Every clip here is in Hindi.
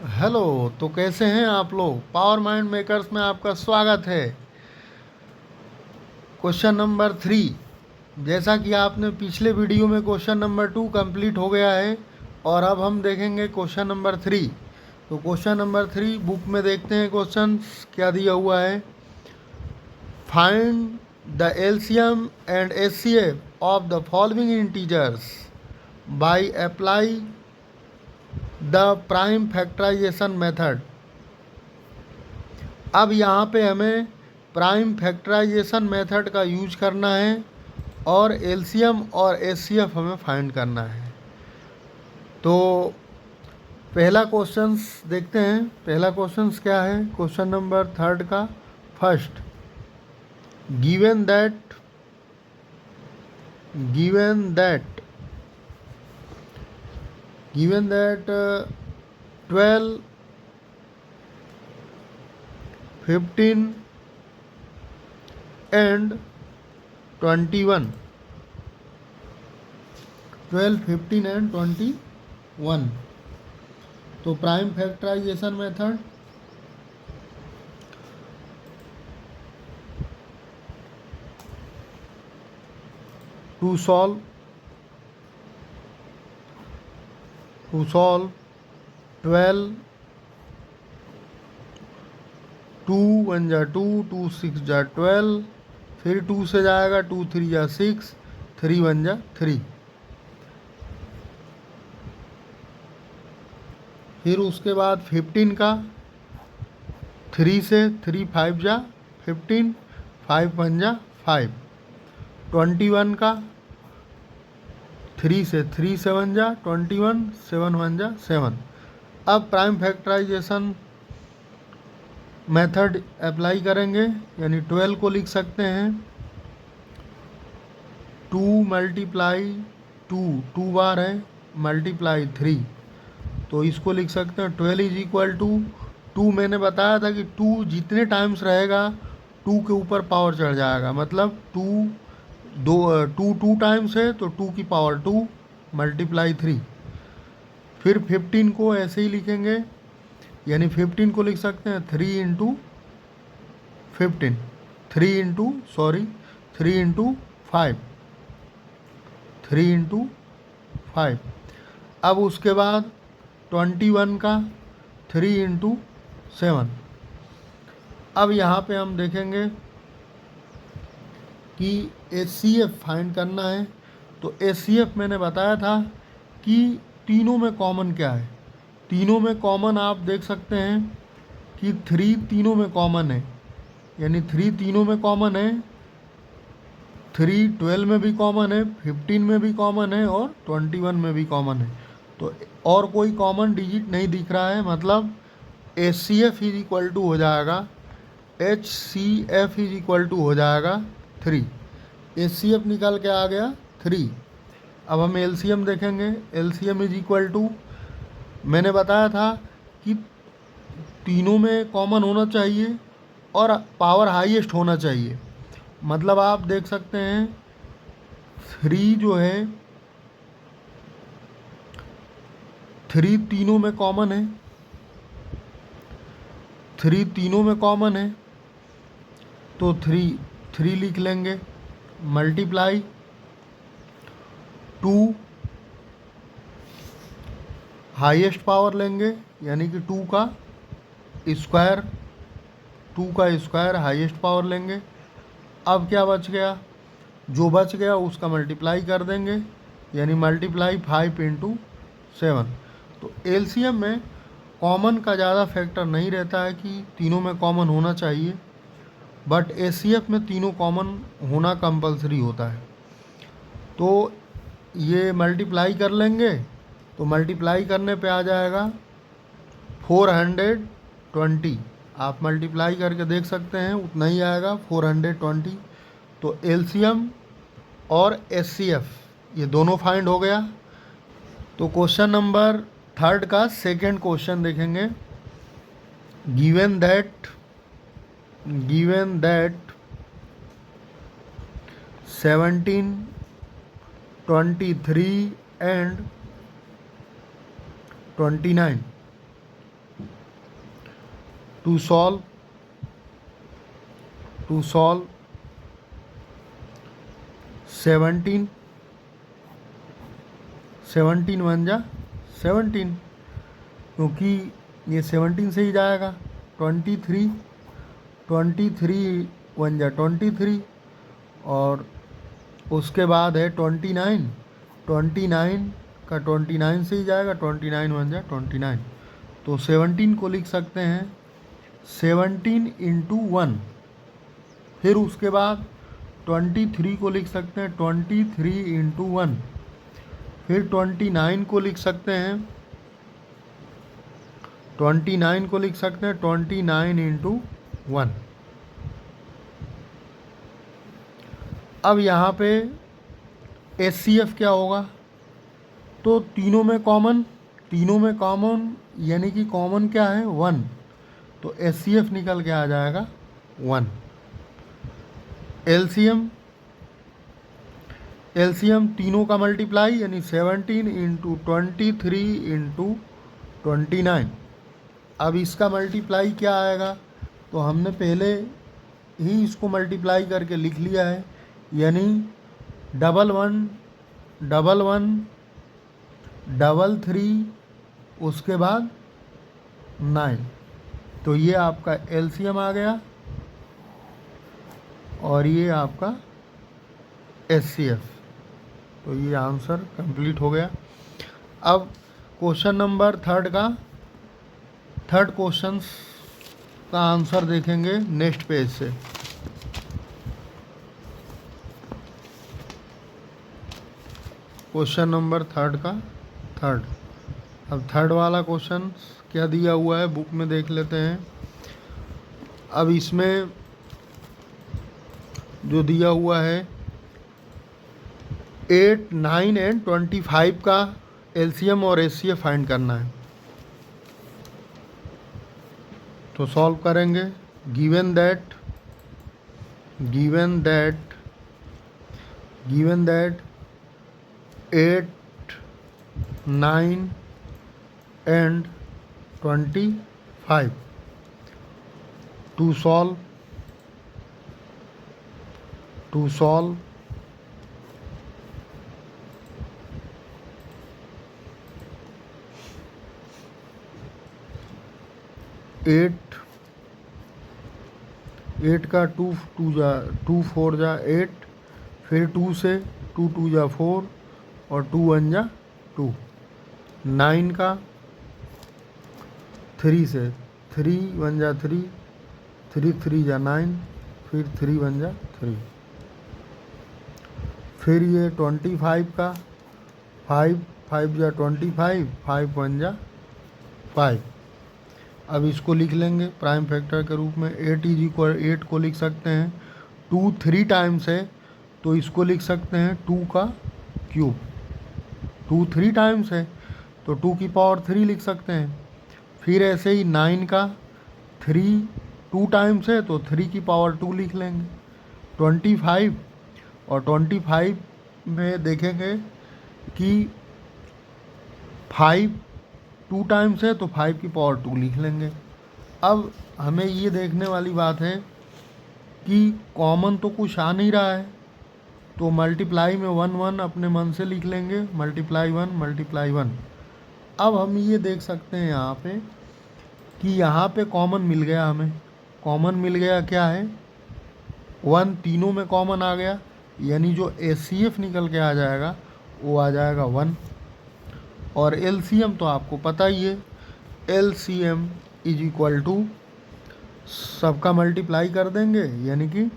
हेलो। तो कैसे हैं आप लोग? पावर माइंड मेकर्स में आपका स्वागत है। Question number 3। जैसा कि आपने पिछले वीडियो में क्वेश्चन नंबर 2 कंप्लीट हो गया है और अब हम देखेंगे क्वेश्चन नंबर 3। तो क्वेश्चन नंबर 3 बुक में देखते हैं क्वेश्चन क्या दिया हुआ है। Find the LCM and HCF of the following integers by apply the prime factorization method. अब यहाँ पे हमें प्राइम फैक्टराइजेशन मेथड का यूज करना है और एलसीएम और एचसीएफ हमें फाइंड करना है। तो पहला क्वेश्चंस देखते हैं। पहला क्वेश्चंस क्या है? क्वेश्चन नंबर 3 का first. Given that given that given that 12, 15 and 21, 12, 15 and 21। तो prime factorization method to solve 12, 2 1 जा 2, 2 6 जा 12, फिर 2 से जाएगा 2 3 जा 6, 3 1 जा 3। फिर उसके बाद 15 का 3 से 3 5 जा 15, 5 1 जा 5। 21 का 3 से 3 7 जा 21, 7 1 जा 7। अब प्राइम फैक्टराइजेशन मेथड अप्लाई करेंगे, यानी 12 को लिख सकते हैं 2 मल्टीप्लाई 2, 2 बार है, मल्टीप्लाई 3। तो इसको लिख सकते हैं 12 इज इक्वल टू 2। मैंने बताया था कि 2 जितने टाइम्स रहेगा 2 के ऊपर पावर चढ़ जाएगा, मतलब 2 2 टाइम्स है तो 2 की पावर 2 मल्टीप्लाई 3। फिर 15 को ऐसे ही लिखेंगे, यानी 15 को लिख सकते हैं 3 इंटू 15, 3 इंटू 5, 3 इंटू 5। अब उसके बाद 21 का 3 इंटू 7। अब यहाँ पे हम देखेंगे कि एचसीएफ फाइंड करना है। तो एचसीएफ मैंने बताया था कि तीनों में कॉमन क्या है। तीनों में कॉमन आप देख सकते हैं कि 3 तीनों में कॉमन है, यानी 3 तीनों में कॉमन है। 3 12 में भी कॉमन है, 15 में भी कॉमन है और 21 में भी कॉमन है। तो और कोई कॉमन डिजिट नहीं दिख रहा है, मतलब H C F is equal to हो जाएगा HCF इज इक्वल टू हो जाएगा 3। HCF निकल के आ गया 3। अब हम LCM देखेंगे। LCM इज इक्वल टू, मैंने बताया था कि तीनों में कॉमन होना चाहिए और पावर हाईएस्ट होना चाहिए। मतलब आप देख सकते हैं 3 जो है 3 तीनों में कॉमन है, 3 तीनों में कॉमन है तो 3 लिख लेंगे, मल्टीप्लाई 2 हाईएस्ट पावर लेंगे, यानी कि 2 का स्क्वायर हाईएस्ट पावर लेंगे। अब क्या बच गया? जो बच गया उसका मल्टीप्लाई कर देंगे, यानी मल्टीप्लाई 5 इंटू 7। तो एलसीएम में कॉमन का ज़्यादा फैक्टर नहीं रहता है कि तीनों में कॉमन होना चाहिए, बट एचसीएफ में तीनों कॉमन होना कंपलसरी होता है। तो ये मल्टीप्लाई कर लेंगे, तो मल्टीप्लाई करने पे आ जाएगा 420। आप मल्टीप्लाई करके देख सकते हैं, उतना ही आएगा 420। तो एलसीएम और एचसीएफ ये दोनों फाइंड हो गया। तो क्वेश्चन नंबर 3 का सेकंड क्वेश्चन देखेंगे। Given that 17, 23 and 29 to solve 17 बन जा 17, क्योंकि ये 17 से ही जाएगा। 23 बन जा 23, और उसके बाद है 29 का 29 से ही जाएगा, 29 बन जा 29। तो 17 को लिख सकते हैं 17 इंटू 1। फिर उसके बाद 23 को लिख सकते हैं 23 इंटू 1। फिर 29 को लिख सकते हैं 29 इंटू 1। अब यहाँ पे HCF क्या होगा, तो तीनों में कॉमन यानी कि कॉमन क्या है 1, तो HCF निकल के आ जाएगा 1। एलसीएम तीनों का मल्टीप्लाई यानी 17 इंटू 23 इंटू 29। अब इसका मल्टीप्लाई क्या आएगा, तो हमने पहले ही इसको मल्टीप्लाई करके लिख लिया है, यानी 11 33 उसके बाद 9। तो ये आपका एलसीएम आ गया और ये आपका HCF। तो ये आंसर कंप्लीट हो गया। अब क्वेश्चन नंबर थर्ड क्वेश्चन का आंसर देखेंगे नेक्स्ट पेज से। Question number third. अब थर्ड वाला क्वेश्चन क्या दिया हुआ है बुक में देख लेते हैं। अब इसमें जो दिया हुआ है 8, 9 एंड 25 का एलसीएम और HCF फाइंड करना है। तो सॉल्व करेंगे। Given that 8, 9 and 25 to solve 8 का 2 4 जा 8, फिर 2 से 2 2 जा 4 और 2 1 जा 2। 9 का 3 से 3 1 जा 3, 3 3 जा 9, फिर 3 1 जा 3। फिर ये 25 का 5 5 जा 25, 5 1 जा 5। अब इसको लिख लेंगे प्राइम फैक्टर के रूप में। 8 को लिख सकते हैं 2 3 टाइम्स है, तो इसको लिख सकते हैं 2 का क्यूब। 2 3 टाइम्स है तो 2 की पावर 3 लिख सकते हैं। फिर ऐसे ही 9 का 3 2 टाइम्स है तो 3 की पावर 2 लिख लेंगे। 25 और 25 में देखेंगे कि 5 2 टाइम्स है तो 5 की पावर 2 लिख लेंगे। अब हमें ये देखने वाली बात है कि कॉमन तो कुछ आ नहीं रहा है, तो मल्टीप्लाई में 1 1 अपने मन से लिख लेंगे। मल्टीप्लाई 1। अब हम ये देख सकते हैं यहाँ पे कि यहाँ पे कॉमन मिल गया, हमें कॉमन मिल गया क्या है 1, तीनों में कॉमन आ गया, यानी जो HCF निकल के आ जाएगा वो आ जाएगा 1। और LCM तो आपको पता ही है, LCM इज इक्वल टू सबका मल्टीप्लाई कर देंगे, यानी कि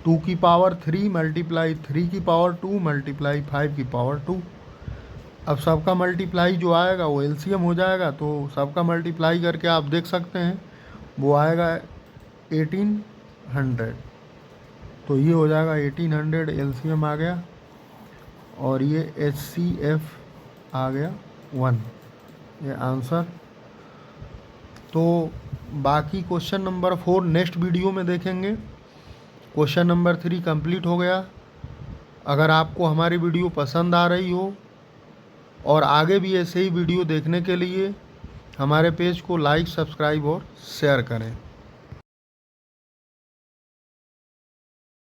2 की पावर 3 मल्टीप्लाई 3 की पावर 2 मल्टीप्लाई 5 की पावर 2। अब सबका मल्टीप्लाई जो आएगा वो LCM हो जाएगा, तो सबका मल्टीप्लाई करके आप देख सकते हैं वो आएगा 1800। तो ये हो जाएगा 1800 LCM आ गया और ये HCF आ गया 1, ये आंसर। तो बाकी क्वेश्चन नंबर 4 नेक्स्ट वीडियो में देखेंगे। क्वेश्चन नंबर 3 कंप्लीट हो गया। अगर आपको हमारी वीडियो पसंद आ रही हो और आगे भी ऐसे ही वीडियो देखने के लिए हमारे पेज को लाइक, सब्सक्राइब और शेयर करें।